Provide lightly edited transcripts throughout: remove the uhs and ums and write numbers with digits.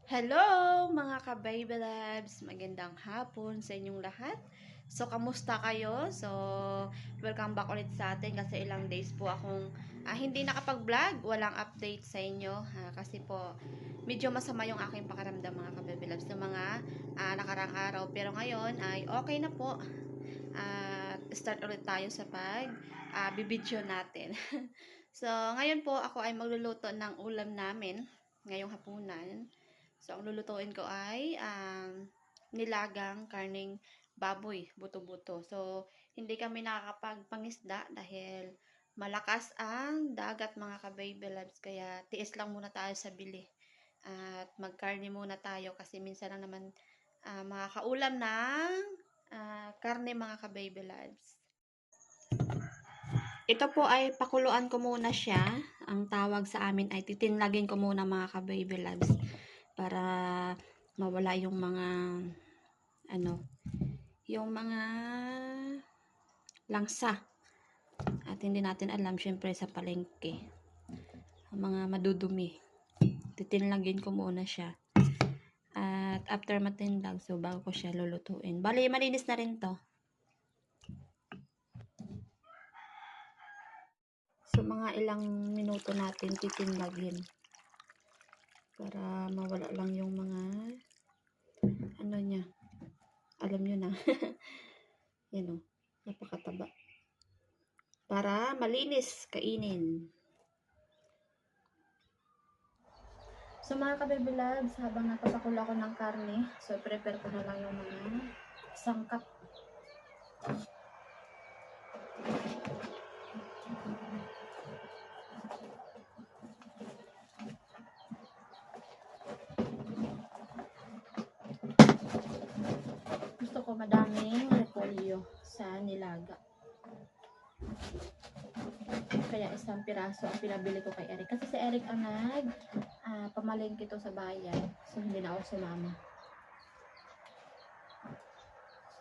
Hello mga ka-baby loves! Magandang hapon sa inyong lahat. So, kamusta kayo? So, welcome back ulit sa atin kasi ilang days po akong hindi nakapag-vlog. Walang update sa inyo kasi po medyo masama yung aking pakiramdam mga ka-baby loves ng mga nakarang araw. Pero ngayon ay okay na po. Start ulit tayo sa bibidyo natin. So, ngayon po ako ay magluluto ng ulam namin ngayong hapunan. So, ang lulutuin ko ay nilagang karning baboy, buto-buto. So, hindi kami nakakapagpangisda dahil malakas ang dagat mga ka-baby loves. Kaya, tiis lang muna tayo sa bili. At magkarne muna tayo kasi minsan lang naman makakaulam ng karne mga ka-baby loves. Ito po ay pakuluan ko muna siya. Ang tawag sa amin ay titinlagin ko muna mga ka-baby loves para mawala yung mga yung mga langsa. At hindi natin alam syempre sa palengke. Ang mga madudumi. Titinlagin ko muna siya. At after matinlag, so bago ko siya lulutuin. Bali, malinis na rin to. So, mga ilang minuto natin titinlagin. Para mawala lang yung mga niya. Alam nyo na. Yan o. Napakataba. Para malinis kainin. So mga ka-baby loves, habang nagpapakulo ako ng karne, so prepare ko na lang yung mga sangkap. Gusto ko madaming repolyo sa nilaga. Kaya isang piraso ang pinabili ko kay Eric. Kasi si Eric ang pamalengke to sa bayan. So hindi na ako sumama.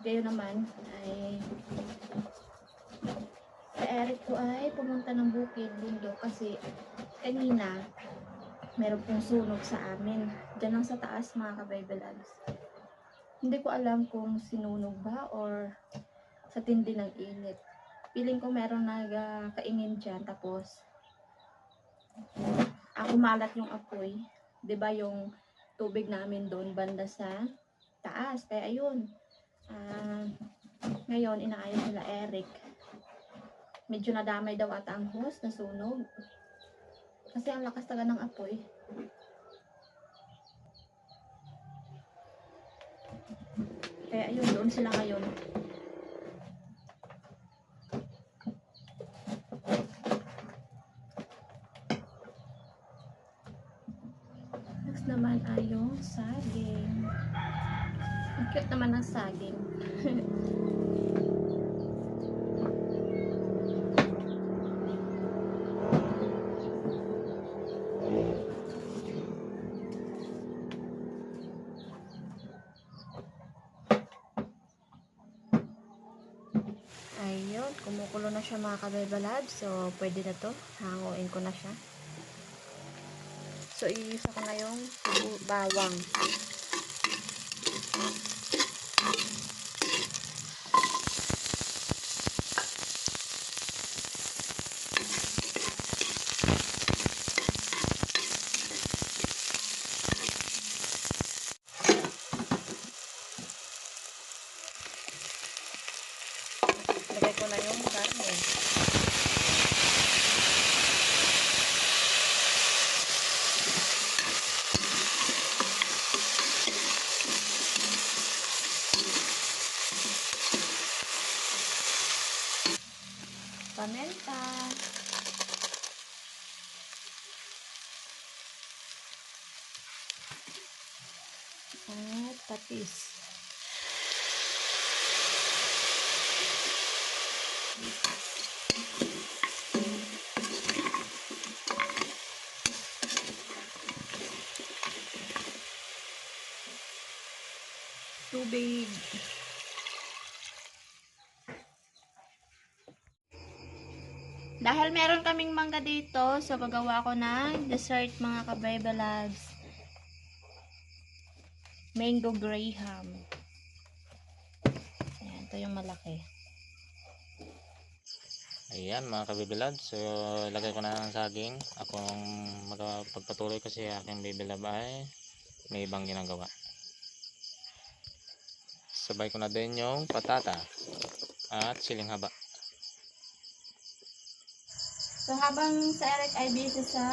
Gayon naman ay si Eric ko ay pumunta ng bukid, bundok kasi kanina meron pong sunog sa amin. Diyan lang sa taas mga ka-baby loves. Hindi ko alam kung sinunog ba or sa tindi ng init. Feeling ko meron nagkaingin dyan. Tapos, kumalat yung apoy. 'Di ba yung tubig namin doon banda sa taas. Kaya ayun. Ngayon, inaayos nila Eric. Medyo nadamay daw ata ang hose na sunog. Kasi ang lakas talaga ng apoy. Kaya ayun, doon sila ngayon. Next naman ay yung saging. Ang cute naman ng saging. Ayun, kumukulo na siya mga ka-baby loves. So, pwede na to. Hanguin ko na siya. So, iisa ko na yung bawang. Lagay ko na yung karne. Paminta. At patis. Tubig. Dahil meron kaming mangga dito, so gagawa ko ng dessert mga ka-baby loves. Mango Graham. Ayan, ito yung malaki. Ayan mga kabibilad, so lagay ko na ng saging. Akong magpagpatuloy kasi aking bibilab ay may ibang ginagawa. Sabay ko na din yung patata at siling haba. So habang sa Eric ay busy sa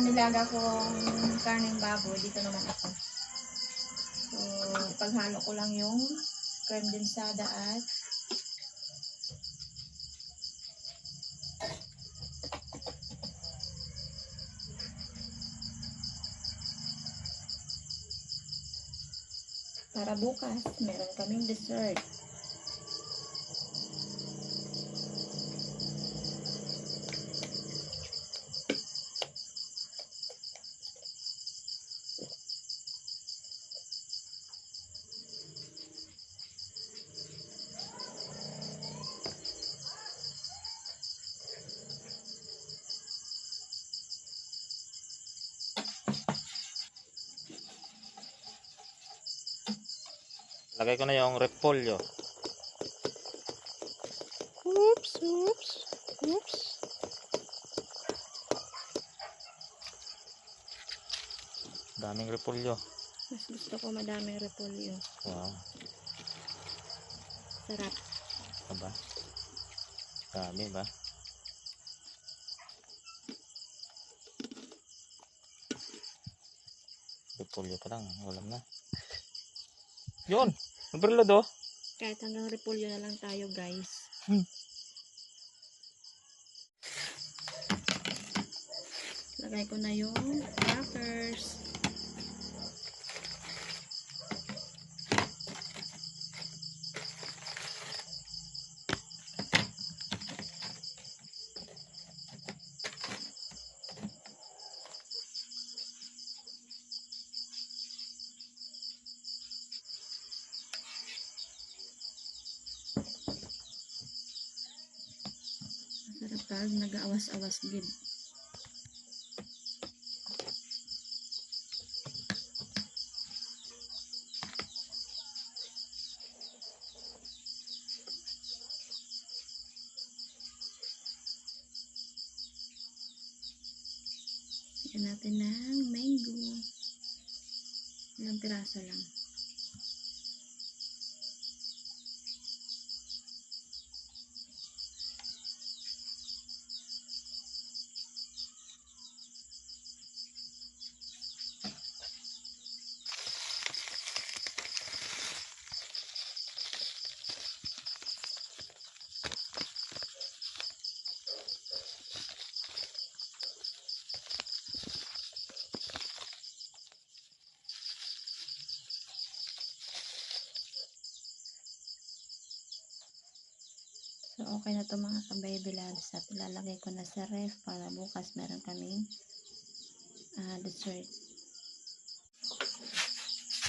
nilaga kong karneng baboy, dito naman ako. So paghalo ko lang yung creme densada at para bukas meron kaming dessert. Lagay ko na yung repolyo. Oops. Daming repolyo. Mas gusto ko madaming repolyo. Wow. Sarap. Aba. Dami ba? Repolyo pa lang. Walang na. Yun! Overload oh. Kahit hanggang repolyo na lang tayo, guys. Lagay ko na yung crackers. Masarap pag nag-awas-awas gid. Lagyan natin ng mango. Ilang piraso lang. So, okay na to mga ka-baby loves at ilalagay ko na sa ref para bukas meron kaming dessert.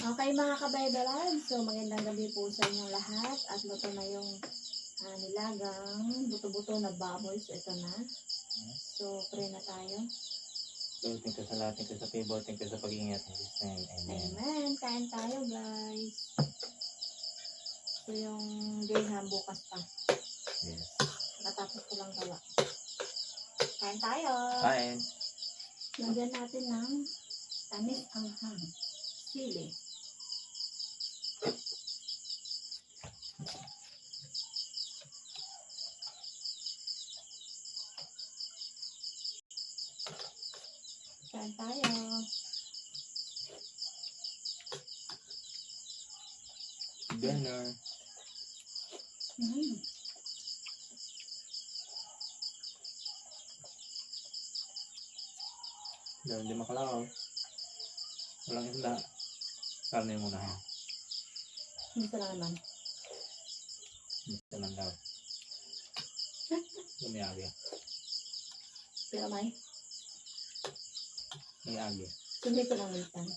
Okay mga ka-baby loves, so magandang gabi po sa inyong lahat at luto na yung nilagang buto-buto na baboy. So, ito na. So, pray na tayo. Lord, thank you sa lahat. Thank you sa favor. Thank you sa pag-iingat. Amen. Amen. Kain tayo, guys. So, yung graham bukas pa. Yes. Natapos ko lang gawa. Kain tayo. Kain. Lagyan natin ng tamis anghang. Sili. Kain tayo. Dinner. Dahil hindi makalaw. Walang isda. Karne muna. Gusto na naman. Ito lang daw. Lumiyagi. Pero may. Lumiyagi. Hindi ko lang ulitan.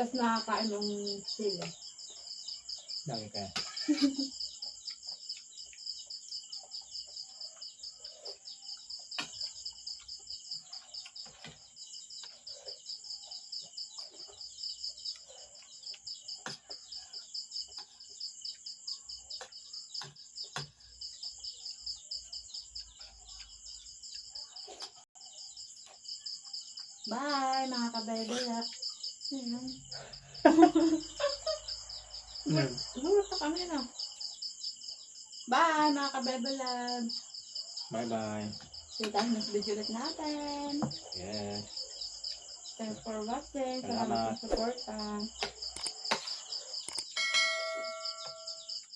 Tapos nakakain ng sila. Lagi kaya. Bye, mga kabebela. Gulat na kami na. Bye, mga kabebela. Bye-bye. See you tayo next video ulit natin. Yes. Thanks for watching. Salamat. Salamat sa support.